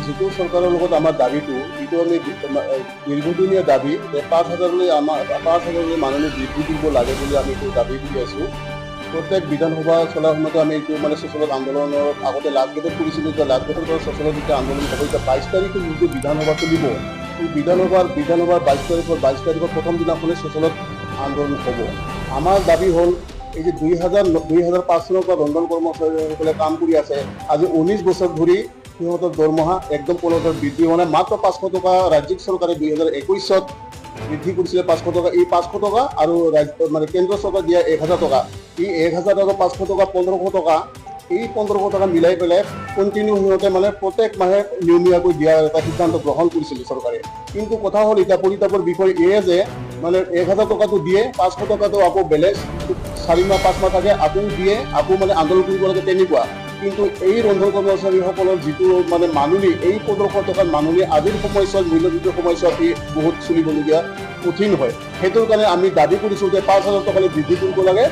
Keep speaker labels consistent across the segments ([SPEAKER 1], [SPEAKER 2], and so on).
[SPEAKER 1] যিটো চৰকাৰৰ লগত আমাৰ দাবীটো যিটো আমি দীৰ্ঘদিনীয়া দাবী যে 5,000লৈ মাননি বৃদ্ধি দিব লাগে বুলি আমি এইটো দাবী দি আছোঁ। প্ৰত্যেক বিধানসভা চলাৰ সময়তে আমি এইটো মানে ছ'চিয়েল আন্দোলনৰ আগতে লাষ্টগেটত কৰিছিলোঁ, এতিয়া লাষ্টগেটৰ পৰা ছ'চিয়েলত যেতিয়া আন্দোলন হ'ব, এতিয়া 22 তাৰিখে যিটো বিধানসভা চলিব, এই বিধানসভাৰ 22 তাৰিখৰ প্ৰথম দিনাখনে ছ'চিয়েলত আন্দোলন হ'ব। আমাৰ দাবী হ'ল এই যে 2005 চনৰ পৰা ৰন্ধন কৰ্মচাৰীসকলে কাম কৰি আছে, আজি 19 বছৰ ধৰি সিহঁতৰ দৰমহা একদম কোনোধৰণৰ বৃদ্ধি হোৱা নাই। মাত্ৰ 500 টকা ৰাজ্যিক চৰকাৰে 2021 বৃদ্ধি কৰিছিলে 500 টকা। এই 500 টকা আৰু মানে কেন্দ্ৰ চৰকাৰে দিয়া 1,000 টকা, এই 1,000 আৰু 500 টকা 1,500 টকা, এই 1,500 টকা মিলাই পেলাই কণ্টিনিউ সিহঁতে মানে প্ৰত্যেক মাহে নিয়মীয়াকৈ দিয়াৰ এটা সিদ্ধান্ত গ্ৰহণ কৰিছিল চৰকাৰে। কিন্তু কথা হ'ল এতিয়া পৰিতাপৰ বিষয় এয়ে যে মানে 1,000 টকাটো দিয়ে, 500 টকাটো আকৌ বেলেগ 4 মাহ 5 মাহ থাকে আকৌ দিয়ে, আকৌ মানে আন্দোলন কৰিব লাগে তেনেকুৱা। কিন্তু এই ৰন্ধন কৰ্মচাৰীসকলৰ যিটো মানে মাননি, এই 1,500 টকাৰ মাননি আজিৰ সময়ছোৱাত মূল্যবৃদ্ধিৰ সময়ছোৱাত বহুত চলিবলগীয়া কঠিন হয়। সেইটোৰ কাৰণে আমি দাবী কৰিছোঁ যে 5,000 টকালৈ বৃদ্ধি কৰিব লাগে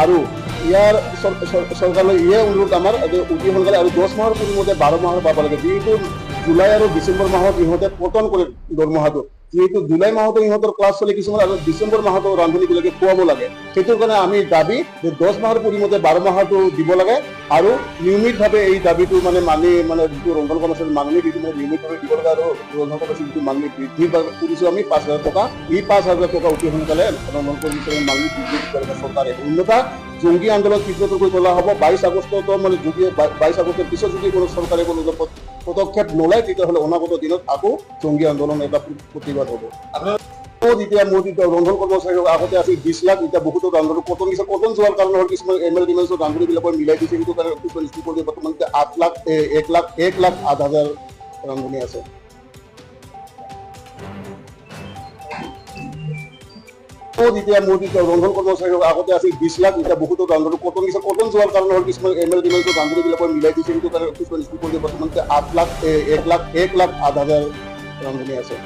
[SPEAKER 1] আৰু ইয়াৰ চৰকাৰলৈ ইয়ে অনুৰোধ আমাৰ যে অতি সোনকালে আৰু 10 মাহৰ পৰিৱৰ্তে 12 মাহৰ পাব লাগে। যিহেতু জুলাই আৰু ডিচেম্বৰ মাহত ইহঁতে পতন কৰে দৰমহাটো, যিহেতু জুলাই মাহতো ইহঁতৰ ক্লাছ চলে কিছুমান আৰু ডিচেম্বৰ মাহতো ৰান্ধনীবিলাকে খুৱাব লাগে। সেইটোৰ কাৰণে আমি দাবী যে 10 মাহৰ পৰিৱৰ্তে 12 মাহটো দিব লাগে আৰু নিয়মিতভাৱে এই দাবীটো মানে যিটো ৰন্ধন কৰ্মচাৰীৰ মাননি যিটো মানে নিয়মিতভাৱে দিব লাগে আৰু ৰন্ধন কৰ্মচাৰীৰ যিটো মাননি বৃদ্ধি কৰিছোঁ আমি 5,000 টকা, এই 5,000 টকা অতি সোনকালে ৰন্ধন কৰ্মচাৰীৰ মাননি বৃদ্ধি দিব লাগে চৰকাৰে। অন্যথা জংগী আন্দোলন তীব্ৰতৰ কৰি তোলা হ'ব। 22 আগষ্টতো মানে যদি 22 আগষ্টৰ পিছত যদি কোনো চৰকাৰে কোনো পদক্ষেপ নলয়, তেতিয়াহ'লে অনাগত দিনত আকৌ জংগী আন্দোলন এটা প্ৰতিবাদ হ'ব। এতিয়া ৰন্ধন কৰ্মচাৰী আগতে আছিল 20 লাখ, এতিয়া বহুতো ৰান্ধনী কটন যোৱাৰ কাৰণে হ'ল কিছুমান MLA ৰান্ধনীবিলাকৰ মিলাই দিছে, সেইটো কাৰণে বৰ্তমান 8 লাখ 1,08,000 ৰান্ধনী আছে। এতিয়া ৰন্ধন কৰ্মচাৰী আগতে আছিল 20 লাখ, এতিয়া বহুতো ৰান্ধনী কটন যোৱাৰ কাৰণে হ'ল কিছুমান MLA ৰান্ধনীবিলাকৰ মিলাই দিছে, সেইটো কাৰণে বৰ্তমান 1,08,000 ৰান্ধনী আছে।